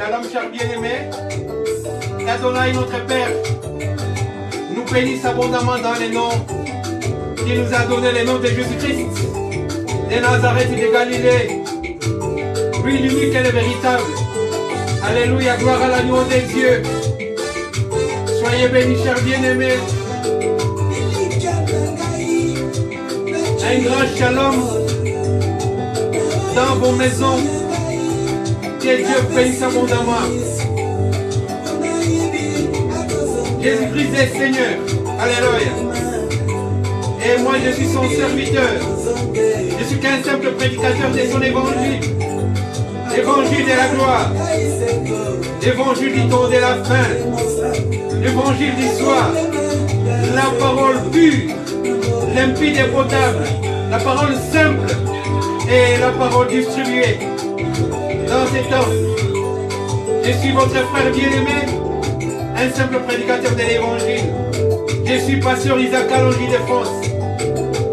Shalom, chers bien-aimés. Adonai, notre Père, nous bénisse abondamment dans les noms qui nous a donné les noms de Jésus-Christ, de Nazareth et de Galilée. Lui, l'unique et le véritable. Alléluia, gloire à l'agneau des dieux. Soyez bénis, chers bien-aimés. Un grand shalom dans vos maisons. Que Dieu bénisse abondamment. Jésus-Christ est Seigneur. Alléluia. Et moi je suis son serviteur. Je suis qu'un simple prédicateur de son évangile. L'évangile de la gloire. L'évangile du temps de la fin. L'évangile du soir. La parole pure, limpide et potable. La parole simple et la parole distribuée. Dans ces temps, je suis votre frère bien-aimé, un simple prédicateur de l'évangile. Je suis pasteur Isaac Kalonji de France.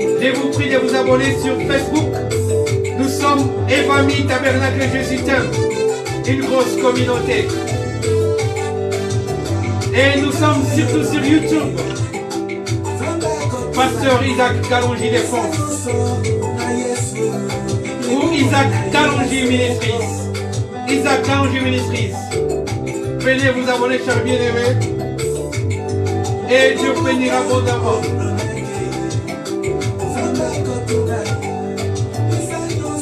Je vous prie de vous abonner sur Facebook. Nous sommes Evami Tabernacle Jésus t'aime, une grosse communauté. Et nous sommes surtout sur YouTube. Pasteur Isaac Kalonji de France. Ou Isaac Kalonji Ministries. Isaac Kalonji Ministries. Venez vous abonner, chers bien-aimés. Et Dieu bénira abondamment.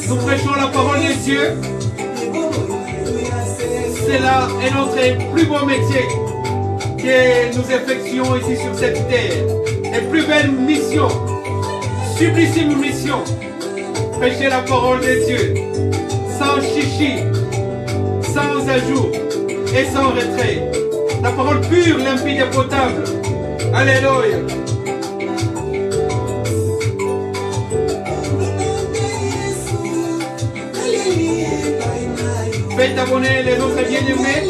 Nous prêchons la parole de Dieu. C'est là est notre plus beau métier que nous effectuons ici sur cette terre. Et plus belle mission, sublissime mission. Prêcher la parole de Dieu. Sans chichi, sans ajout et sans retrait. La parole pure, limpide et potable. Alléluia. Faites abonner les autres bien-aimés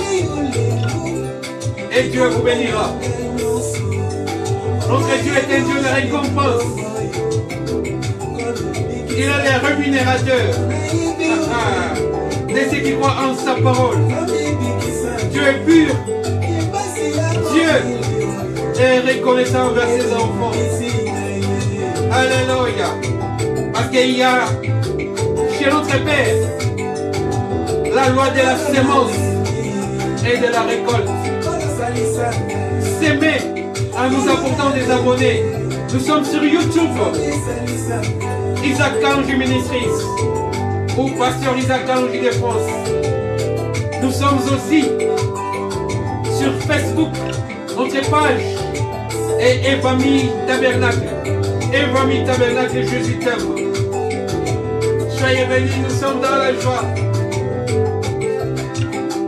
et Dieu vous bénira. Notre Dieu est un Dieu de récompense. Il a les rémunérateurs de ceux qui croient en sa parole. Dieu est pur. Dieu est reconnaissant envers ses enfants. Alléluia. Parce qu'il y a chez notre Père la loi de la sémence et de la récolte. S'aimer en nous apportant des abonnés. Nous sommes sur YouTube. Isaac Kalonji Ministries ou Pasteur Isaac Kalonji de France. Nous sommes aussi sur Facebook. Notre page est Evami Tabernacle. Evami Tabernacle, Jésus t'aime. Soyez bénis, nous sommes dans la joie.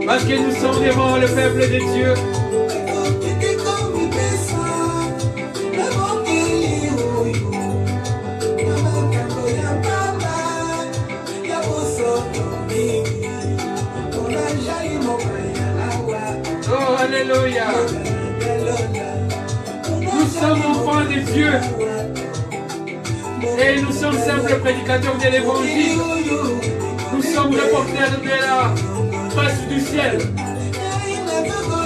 Parce que nous sommes devant le peuple de Dieu. Oh, alléluia. Nous sommes enfants de Dieu. Et nous sommes simples prédicateurs de l'évangile. Nous sommes reporters de la presse du ciel.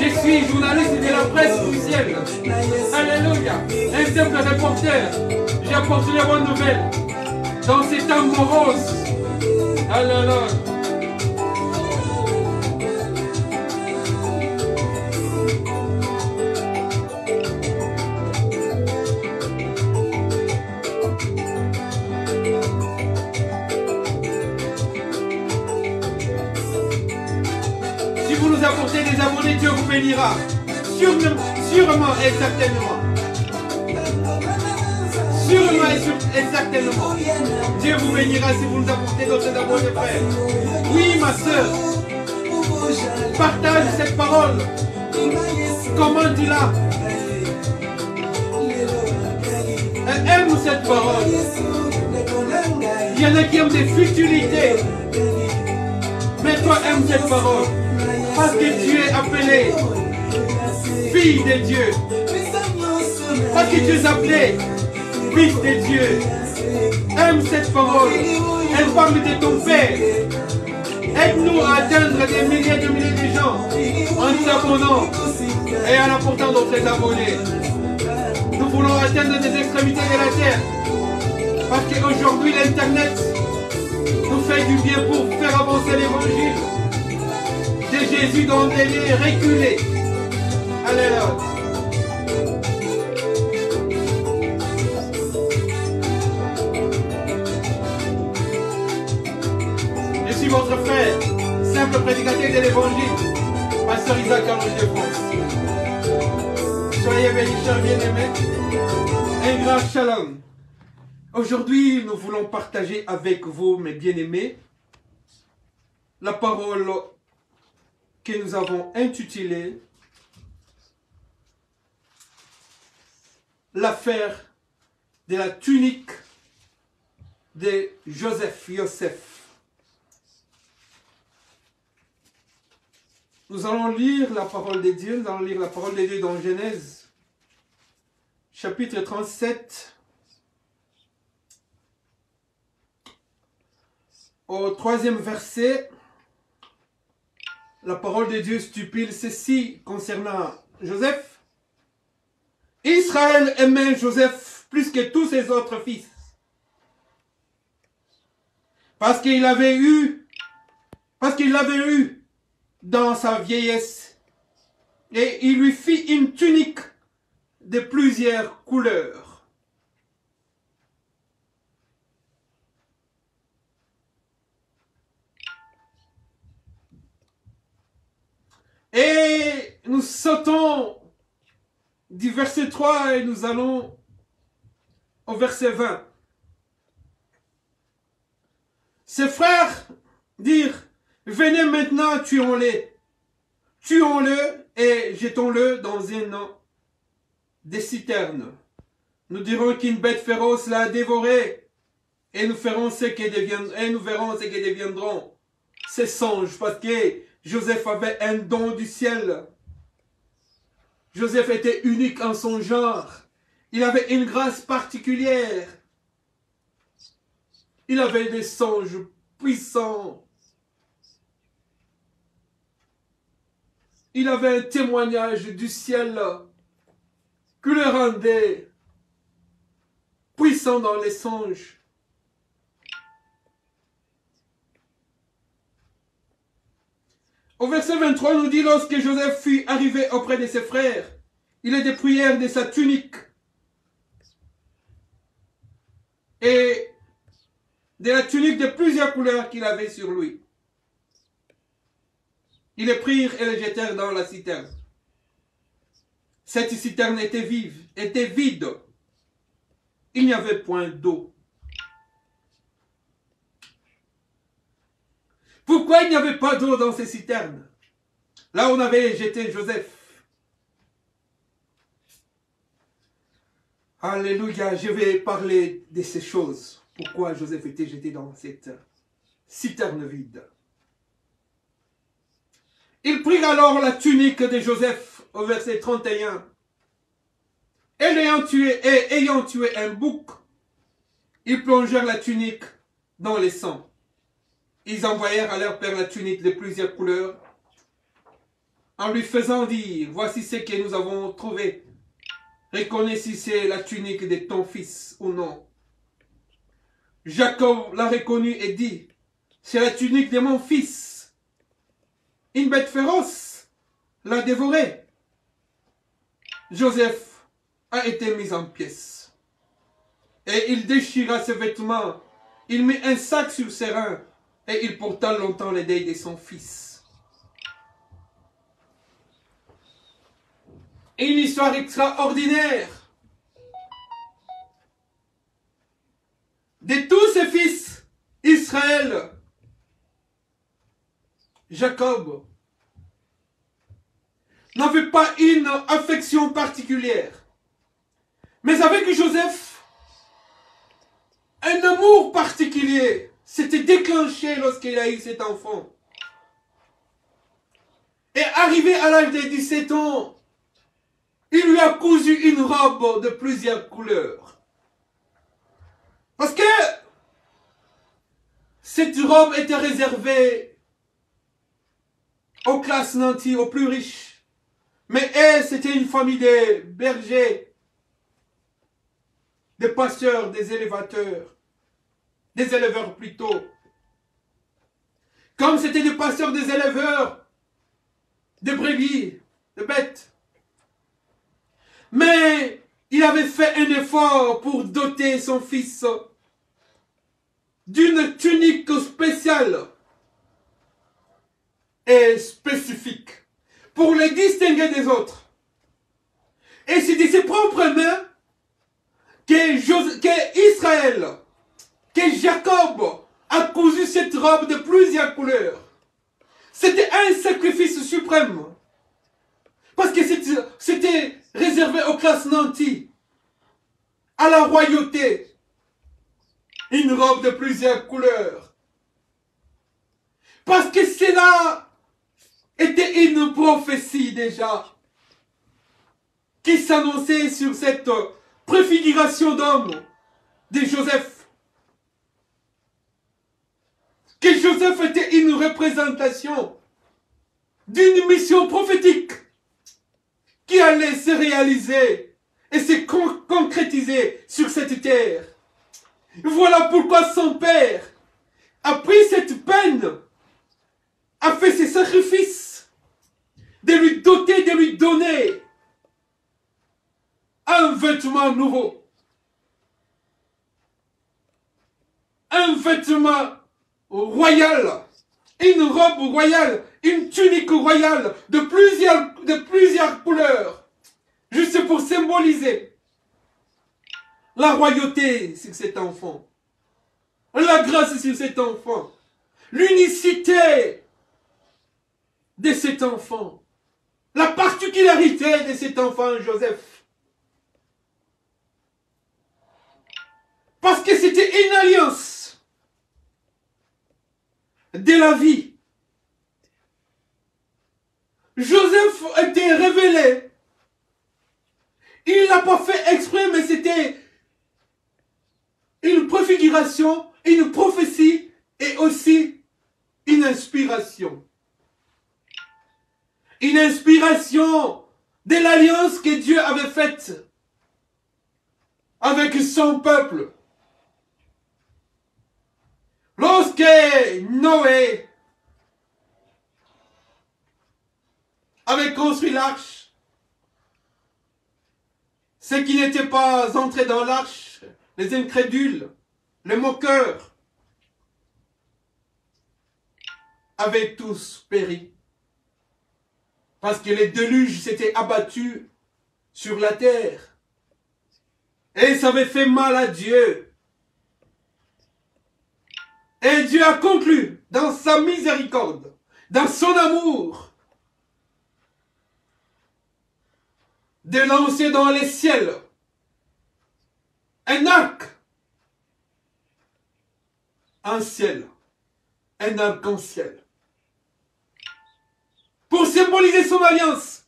Je suis journaliste de la presse du ciel. Alléluia. Un simple reporter. J'apporte les bonnes nouvelles dans ces temps moroses. Alléluia. Vous nous apportez des abonnés, Dieu vous bénira. Sûrement et certainement. Sûrement et exactement. Dieu vous bénira si vous nous apportez d'autres abonnés, frère. Oui, ma soeur. Partage cette parole. Commente-la. Aime cette parole. Il y en a qui aiment des futilités. Mais toi, aime cette parole. Parce que tu es appelé fille de Dieu. Parce que tu es appelé fils de Dieu. Aime cette parole. Elle parle de ton Père. Aide-nous à atteindre des milliers de gens son nom et en apportant d'autres abonnés. Nous voulons atteindre des extrémités de la terre. Parce qu'aujourd'hui, l'Internet nous fait du bien pour faire avancer l'évangile de Jésus dans des lieux reculés. Alléluia. Je suis votre frère, simple prédicateur de l'évangile, Pasteur Isaac Carlos de France. Soyez bénis, chers bien-aimés. Un grand shalom. Aujourd'hui, nous voulons partager avec vous, mes bien-aimés, la parole que nous avons intitulée l'affaire de la tunique de Yosef. Nous allons lire la parole de Dieu, nous allons lire la parole de Dieu dans Genèse, chapitre 37, au 3e verset. La parole de Dieu stipule ceci concernant Joseph. Israël aimait Joseph plus que tous ses autres fils, parce qu'il l'avait eu dans sa vieillesse, et il lui fit une tunique de plusieurs couleurs. Et nous sautons du verset 3 et nous allons au verset 20. Ses frères dirent, venez maintenant, tuons-le et jetons-le dans une des citernes. Nous dirons qu'une bête féroce l'a dévoré et nous verrons ce que deviendront ces songes, parce que Joseph avait un don du ciel. Joseph était unique en son genre. Il avait une grâce particulière. Il avait des songes puissants. Il avait un témoignage du ciel qui le rendait puissant dans les songes. Au verset 23, nous dit, lorsque Joseph fut arrivé auprès de ses frères, il est dépouillé de sa tunique et de la tunique de plusieurs couleurs qu'il avait sur lui. Ils le prirent et le jetèrent dans la citerne. Cette citerne était vide. Il n'y avait point d'eau. Pourquoi il n'y avait pas d'eau dans ces citernes? Là où on avait jeté Joseph. Alléluia, je vais parler de ces choses. Pourquoi Joseph était jeté dans cette citerne vide. Ils prirent alors la tunique de Joseph au verset 31. Et ayant tué un bouc, ils plongèrent la tunique dans les sangs. Ils envoyèrent à leur père la tunique de plusieurs couleurs, en lui faisant dire, voici ce que nous avons trouvé. Reconnais si c'est la tunique de ton fils ou non. Jacob l'a reconnu et dit, c'est la tunique de mon fils. Une bête féroce l'a dévoré. Joseph a été mis en pièces. Et il déchira ses vêtements. Il mit un sac sur ses reins. Et il porta longtemps le deuil de son fils. Et une histoire extraordinaire. De tous ses fils, Israël, Jacob, n'avait pas une affection particulière. Mais avec Joseph, un amour particulier s'était déclenché lorsqu'il a eu cet enfant. Et arrivé à l'âge de 17 ans, il lui a cousu une robe de plusieurs couleurs. Parce que cette robe était réservée aux classes nanties, aux plus riches. Mais elle, c'était une famille de bergers, des pasteurs, des éleveurs plutôt. Comme c'était des pasteurs, des éleveurs, de brebis, de bêtes. Mais il avait fait un effort pour doter son fils d'une tunique spéciale et spécifique pour le distinguer des autres. Et c'est de ses propres mains que Jacob a cousu cette robe de plusieurs couleurs. C'était un sacrifice suprême. Parce que c'était réservé aux classes nanties, à la royauté. Une robe de plusieurs couleurs. Parce que cela était une prophétie déjà qui s'annonçait sur cette préfiguration d'homme de Joseph. Que Joseph était une représentation d'une mission prophétique qui allait se réaliser et se concrétiser sur cette terre. Voilà pourquoi son père a pris cette peine, a fait ses sacrifices, de lui doter, de lui donner un vêtement nouveau. Un vêtement royal, une robe royale, une tunique royale de plusieurs couleurs, juste pour symboliser la royauté sur cet enfant, la grâce sur cet enfant, l'unicité de cet enfant, la particularité de cet enfant Joseph. Parce que c'était une alliance de la vie. Joseph était révélé. Il n'a pas fait exprès, mais c'était une préfiguration, une prophétie et aussi une inspiration. Une inspiration de l'alliance que Dieu avait faite avec son peuple. Lorsque Noé avait construit l'arche, ceux qui n'étaient pas entrés dans l'arche, les incrédules, les moqueurs, avaient tous péri. Parce que les déluges s'étaient abattus sur la terre. Et ça avait fait mal à Dieu. Et Dieu a conclu, dans sa miséricorde, dans son amour, de lancer dans les ciels un arc, un ciel, un arc-en-ciel, pour symboliser son alliance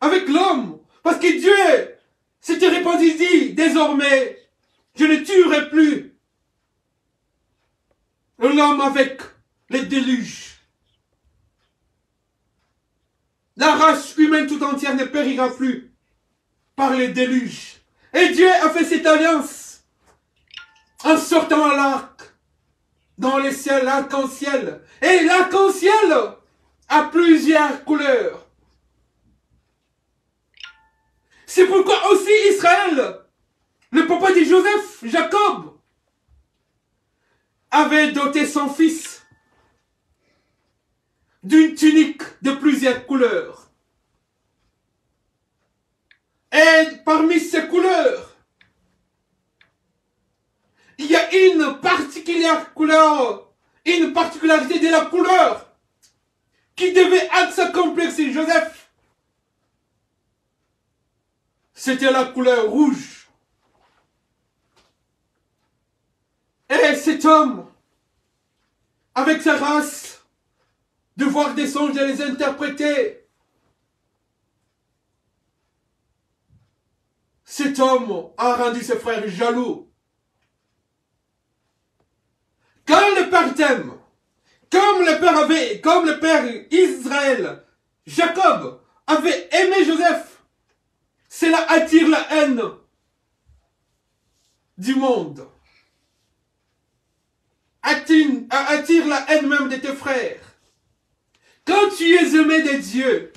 avec l'homme, parce que Dieu s'était répandu, dit, désormais, je ne tuerai plus l'homme avec les déluges. La race humaine tout entière ne périra plus par les déluges. Et Dieu a fait cette alliance en sortant à l'arc dans les ciels, l'arc-en-ciel. Et l'arc-en-ciel a plusieurs couleurs. C'est pourquoi aussi Israël, le papa de Joseph, Jacob, avait doté son fils d'une tunique de plusieurs couleurs. Et parmi ces couleurs, il y a une particulière couleur, une particularité de la couleur qui devait s'accomplir Joseph. C'était la couleur rouge. Et cet homme, avec sa race, de voir des songes et les interpréter, cet homme a rendu ses frères jaloux. Quand le père t'aime, comme le père Israël, Jacob, avait aimé Joseph, cela attire la haine du monde. Attire la haine même de tes frères. Quand tu es aimé de Dieu,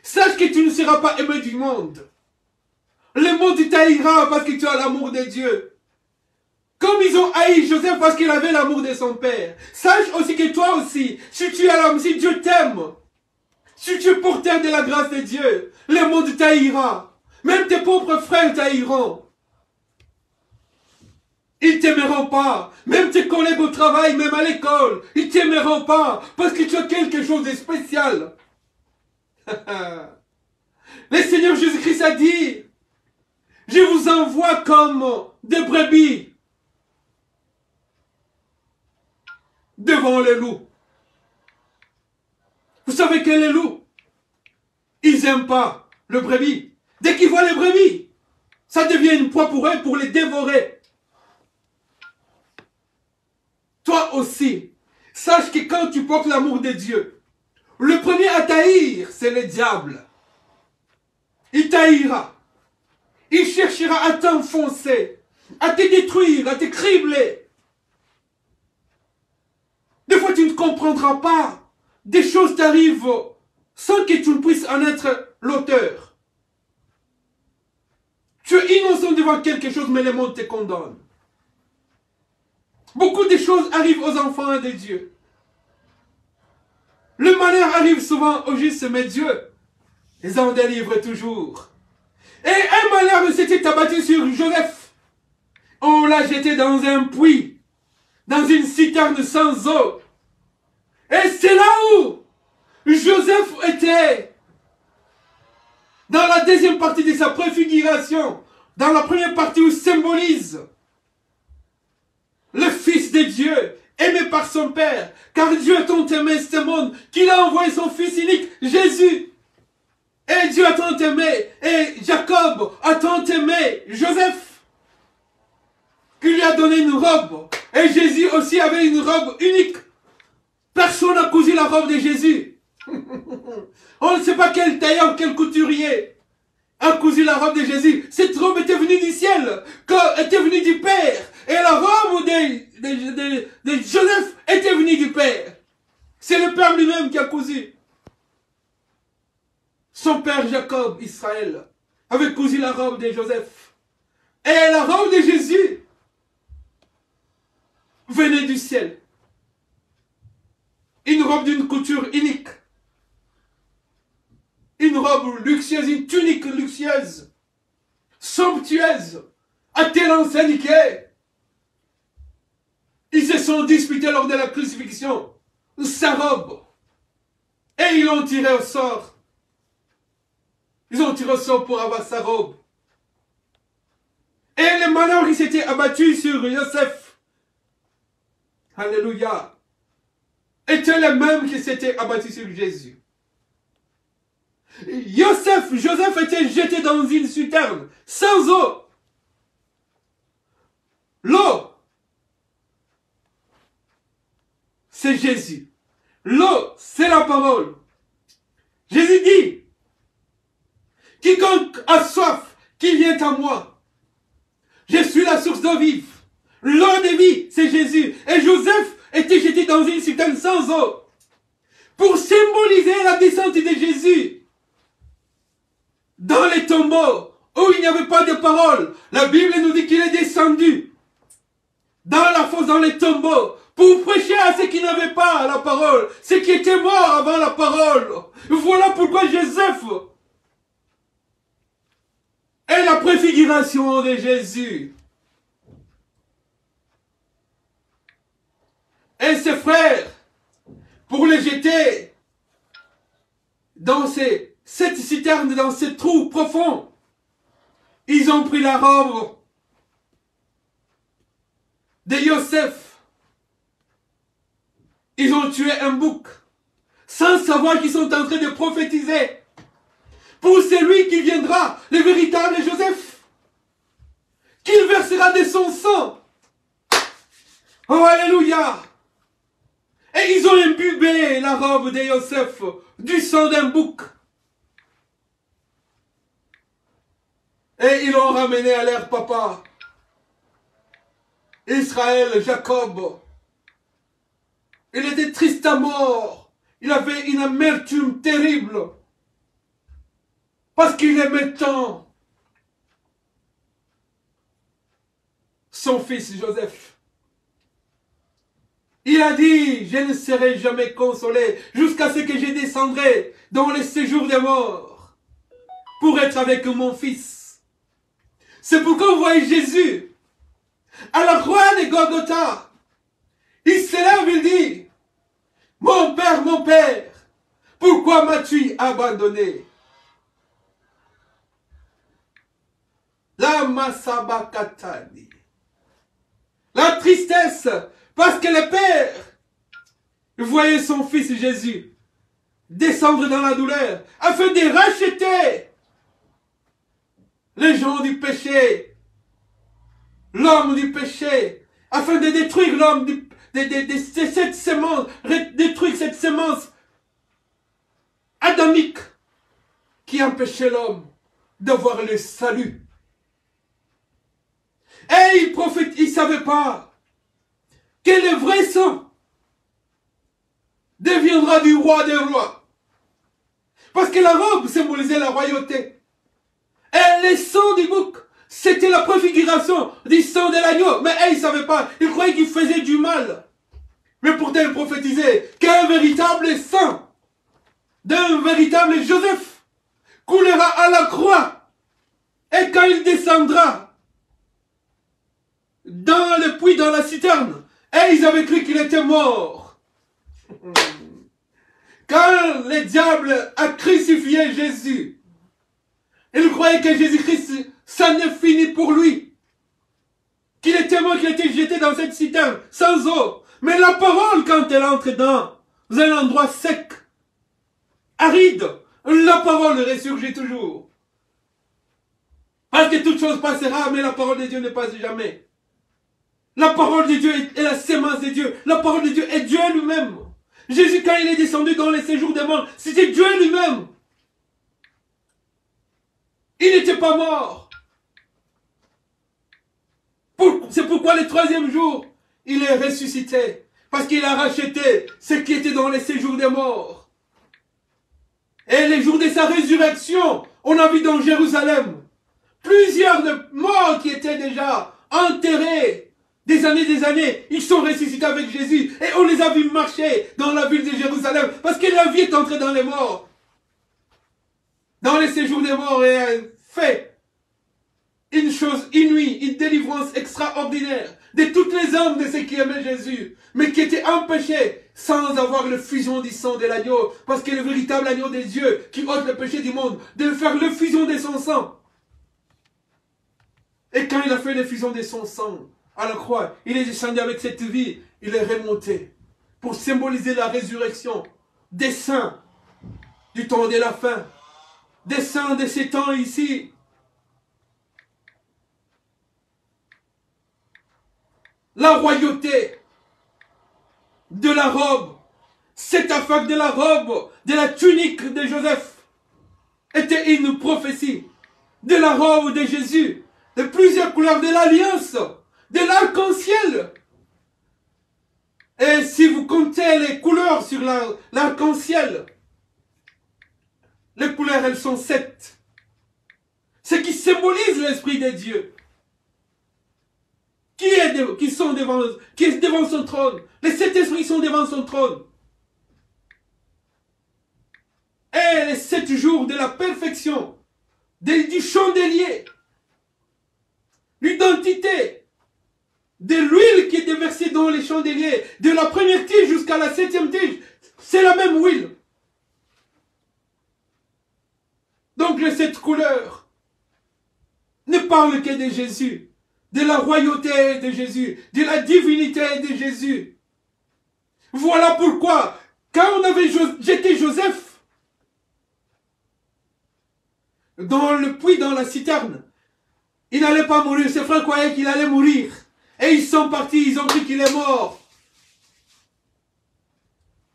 sache que tu ne seras pas aimé du monde. Le monde t'haïra parce que tu as l'amour de Dieu. Comme ils ont haï Joseph parce qu'il avait l'amour de son père. Sache aussi que toi aussi, si Dieu t'aime, si tu es porteur de la grâce de Dieu, le monde t'haïra. Même tes propres frères t'haïront. Ils t'aimeront pas. Même tes collègues au travail, même à l'école, ils t'aimeront pas parce que tu as quelque chose de spécial. Le Seigneur Jésus-Christ a dit, je vous envoie comme des brebis devant les loups. Vous savez que les loups, ils n'aiment pas le brebis. Dès qu'ils voient les brebis, ça devient une proie pour eux pour les dévorer. Toi aussi, sache que quand tu portes l'amour de Dieu, le premier à t'haïr, c'est le diable. Il t'haïra. Il cherchera à t'enfoncer, à te détruire, à te cribler. Des fois, tu ne comprendras pas. Des choses t'arrivent sans que tu ne puisses en être l'auteur. Tu es innocent devant quelque chose, mais le monde te condamne. Beaucoup de choses arrivent aux enfants de Dieu. Le malheur arrive souvent au juste, mais Dieu les en délivre toujours. Et un malheur s'était abattu sur Joseph. On l'a jeté dans un puits, dans une citerne sans eau. Et c'est là où Joseph était. Dans la deuxième partie de sa préfiguration, dans la première partie où il symbolise le Fils de Dieu, aimé par son Père, car Dieu a tant aimé ce monde qu'il a envoyé son Fils unique, Jésus. Et Dieu a tant aimé, et Jacob a tant aimé Joseph, qu'il lui a donné une robe. Et Jésus aussi avait une robe unique. Personne n'a cousu la robe de Jésus. On ne sait pas quel tailleur, quel couturier a cousu la robe de Jésus. Cette robe était venue du ciel, était venue du Père. Et la robe de Joseph était venue du Père. C'est le Père lui-même qui a cousu. Son père Jacob, Israël, avait cousu la robe de Joseph. Et la robe de Jésus venait du ciel. Une robe d'une couture unique. Une robe luxueuse, une tunique luxueuse, somptueuse, à telle enseigne que ils se sont disputés lors de la crucifixion. Sa robe. Et ils l'ont tiré au sort. Ils ont tiré au sort pour avoir sa robe. Et les malheurs qui s'étaient abattus sur Joseph, alléluia, étaient les mêmes qui s'étaient abattus sur Jésus. Joseph était jeté dans une citerne, sans eau. L'eau, c'est Jésus. L'eau, c'est la parole. Jésus dit, quiconque a soif, qui vient à moi. Je suis la source d'eau vive. L'eau de vie, c'est Jésus. Et Joseph était jeté dans une citerne sans eau. Pour symboliser la descente de Jésus. Dans les tombeaux, où il n'y avait pas de parole. La Bible nous dit qu'il est descendu. Dans la fosse, dans les tombeaux. Pour prêcher à ceux qui n'avaient pas la parole. Ceux qui étaient morts avant la parole. Voilà pourquoi Joseph est la préfiguration de Jésus. Et ses frères, pour les jeter dans cette citerne, dans ce trou profond, ils ont pris la robe de Joseph. Ils ont tué un bouc, sans savoir qu'ils sont en train de prophétiser pour celui qui viendra, le véritable Joseph, qu'il versera de son sang. Oh, alléluia! Et ils ont imbibé la robe de Joseph du sang d'un bouc. Et ils l'ont ramené à leur papa. Israël, Jacob. Il était triste à mort. Il avait une amertume terrible. Parce qu'il aimait tant son fils Joseph. Il a dit, je ne serai jamais consolé jusqu'à ce que je descendrai dans le séjour des morts pour être avec mon fils. C'est pourquoi vous voyez Jésus à la croix de Golgotha. Il se lève, il dit, mon Père, pourquoi m'as-tu abandonné? La Masabakatani. La tristesse, parce que le Père voyait son fils Jésus descendre dans la douleur afin de racheter les gens du péché, l'homme du péché, afin de détruire l'homme de cette semence, détruire cette semence adamique qui empêchait l'homme d'avoir le salut. Et il ne savait pas que le vrai sang deviendra du roi des rois. Parce que la robe symbolisait la royauté. Et le sang du bouc, c'était la préfiguration du sang de l'agneau. Mais il ne savait pas, il croyait qu'il faisait du mal. Mais pourtant il prophétisait qu'un véritable sang d'un véritable Joseph coulera à la croix. Et quand il descendra dans le puits, dans la citerne, et ils avaient cru qu'il était mort. Quand le diable a crucifié Jésus, il croyait que Jésus-Christ, ça n'est fini pour lui. Qu'il était mort, qu'il était jeté dans cette citerne, sans eau. Mais la parole, quand elle entre dans un endroit sec, aride, la parole ressurgit toujours. Parce que toute chose passera, mais la parole de Dieu ne passe jamais. La parole de Dieu est la sémence de Dieu. La parole de Dieu est Dieu lui-même. Jésus, quand il est descendu dans les séjours des morts, c'était Dieu lui-même. Il n'était pas mort. C'est pourquoi le troisième jour, il est ressuscité. Parce qu'il a racheté ce qui était dans les séjours des morts. Et les jours de sa résurrection, on a vu dans Jérusalem plusieurs morts qui étaient déjà enterrés. Des années, ils sont ressuscités avec Jésus. Et on les a vus marcher dans la ville de Jérusalem. Parce que la vie est entrée dans les morts. Dans les séjours des morts, et a fait une chose inouïe, une délivrance extraordinaire de toutes les âmes de ceux qui aimaient Jésus, mais qui étaient empêchés sans avoir le fusion du sang de l'agneau. Parce que le véritable agneau des dieux qui ôte le péché du monde, de faire le fusion de son sang. Et quand il a fait le fusion de son sang, à la croix, il est descendu avec cette vie, il est remonté pour symboliser la résurrection des saints du temps de la fin, des saints de ces temps ici. La royauté de la robe, cette affaire de la robe, de la tunique de Joseph, était une prophétie de la robe de Jésus, de plusieurs couleurs de l'alliance, de l'arc-en-ciel. Et si vous comptez les couleurs sur l'arc-en-ciel, les couleurs, elles sont 7. Ce qui symbolise l'Esprit de Dieu. Qui est devant son trône. Les 7 esprits sont devant son trône. Et les 7 jours de la perfection, du chandelier, l'identité, de l'huile qui est déversée dans les chandeliers, de la première tige jusqu'à la 7e tige, c'est la même huile. Donc les 7 couleurs ne parlent que de Jésus, de la royauté de Jésus, de la divinité de Jésus. Voilà pourquoi, quand on avait jeté Joseph dans le puits, dans la citerne, il n'allait pas mourir. Ses frères croyaient qu'il allait mourir. Et ils sont partis, ils ont cru qu'il est mort.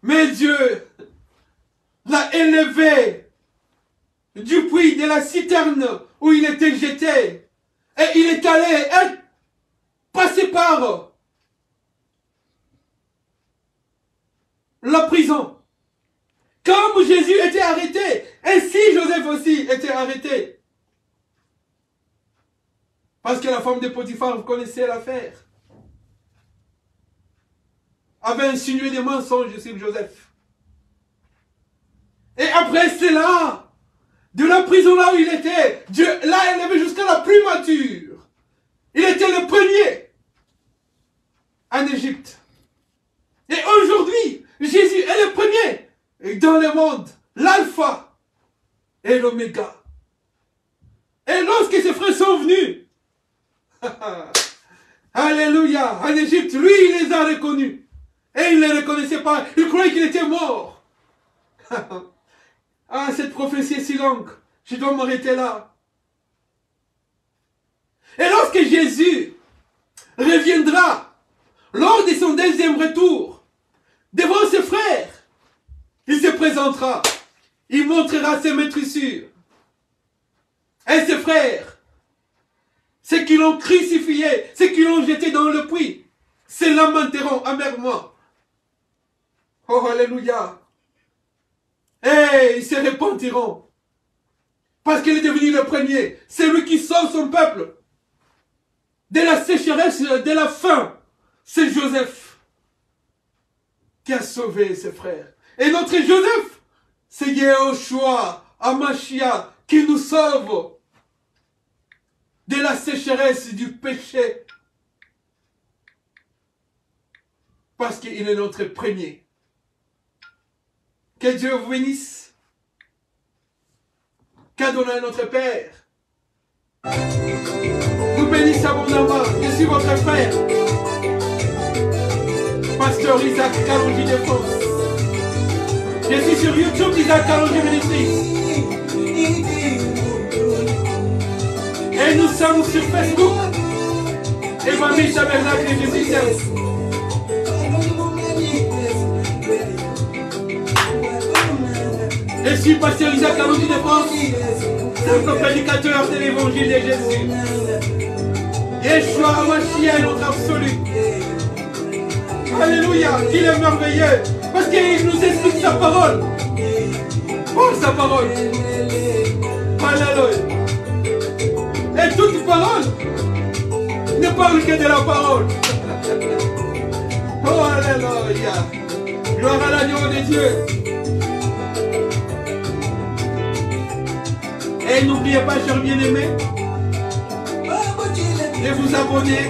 Mais Dieu l'a élevé du puits, de la citerne où il était jeté. Et il est allé être passé par la prison. Comme Jésus était arrêté, ainsi Joseph aussi était arrêté. Parce que la femme de Potiphar, vous connaissez l'affaire, avait insinué des mensonges sur Joseph. Et après cela, de la prison là où il était, Dieu l'a élevé jusqu'à la plus mature. Il était le premier en Égypte. Et aujourd'hui, Jésus est le premier dans le monde, l'alpha et l'oméga. Et lorsque ses frères sont venus, alléluia, en Égypte, lui, il les a reconnus. Et il ne les reconnaissait pas, il croyait qu'il était mort. Ah, cette prophétie est si longue, je dois m'arrêter là. Et lorsque Jésus reviendra, lors de son deuxième retour, devant ses frères, il se présentera, il montrera ses maîtrissures. Et ses frères, ceux qui l'ont crucifié, ceux qui l'ont jeté dans le puits, se lamenteront amèrement. Oh, alléluia. Et ils se repentiront. Parce qu'il est devenu le premier. C'est lui qui sauve son peuple de la sécheresse, de la faim. C'est Joseph qui a sauvé ses frères. Et notre Joseph, c'est Yehoshua, Amashia, qui nous sauve de la sécheresse du péché. Parce qu'il est notre premier. Que Dieu vous bénisse. Qu'Adonai notre Père nous bénisse abondamment. Je suis votre frère, Pasteur Isaac Kalonji de France. Je suis sur YouTube, Isaac Kalonji Ministries. Et nous sommes sur Facebook. Famille Tabernacle de Jésus. Je suis Pasteur Isaac Kalonji de France, simple prédicateur de l'évangile de Jésus. Yeshua Hamashiach est notre absolu. Alléluia, il est merveilleux, parce qu'il nous explique sa parole. Oh, sa parole. Alléluia. Et toute parole ne parle que de la parole. Oh, alléluia. Gloire à l'agneau de Dieu. Et n'oubliez pas, chers bien-aimés, de vous abonner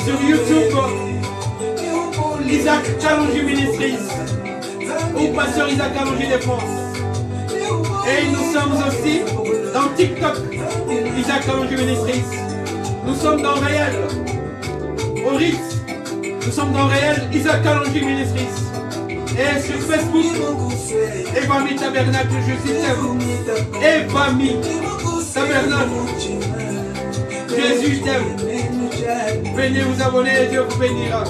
sur YouTube, Isaac Kalonji Ministries, ou Pasteur Isaac Kalonji de France. Et nous sommes aussi dans TikTok, Isaac Kalonji Ministries. Nous sommes dans Réel, au Ritz. Nous sommes dans Réel, Isaac Kalonji Ministries. Et sur Facebook, Famille Tabernacle, je suis t'aime. Famille Tabernacle, Jésus t'aime. Venez vous abonner et Dieu vous bénira.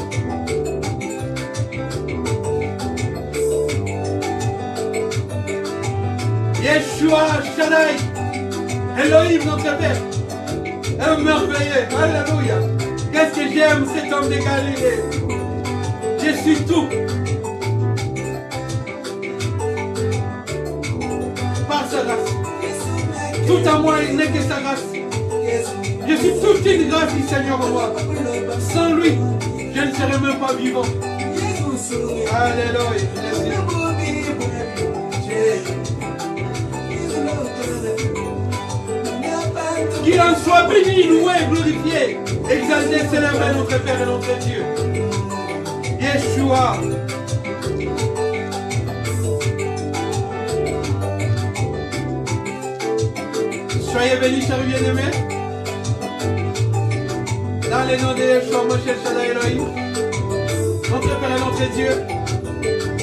Yeshua Shaddai, Elohim notre Père, un merveilleux, alléluia. Qu'est-ce que j'aime cet homme de Galilée. Je suis tout. Par sa grâce. Tout à moi, il n'est que sa grâce. Je suis toute une grâce du Seigneur en moi. Sans lui, je ne serais même pas vivant. Alléluia. Qu'il en soit béni, loué, glorifié, exalté, célébré notre Père et notre Dieu. Yeshua. Soyez bénis, chers bien-aimés. Dans le nom de Yeshua, Moshe Shaddai Elohim, notre Père et notre Dieu.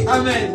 Amen.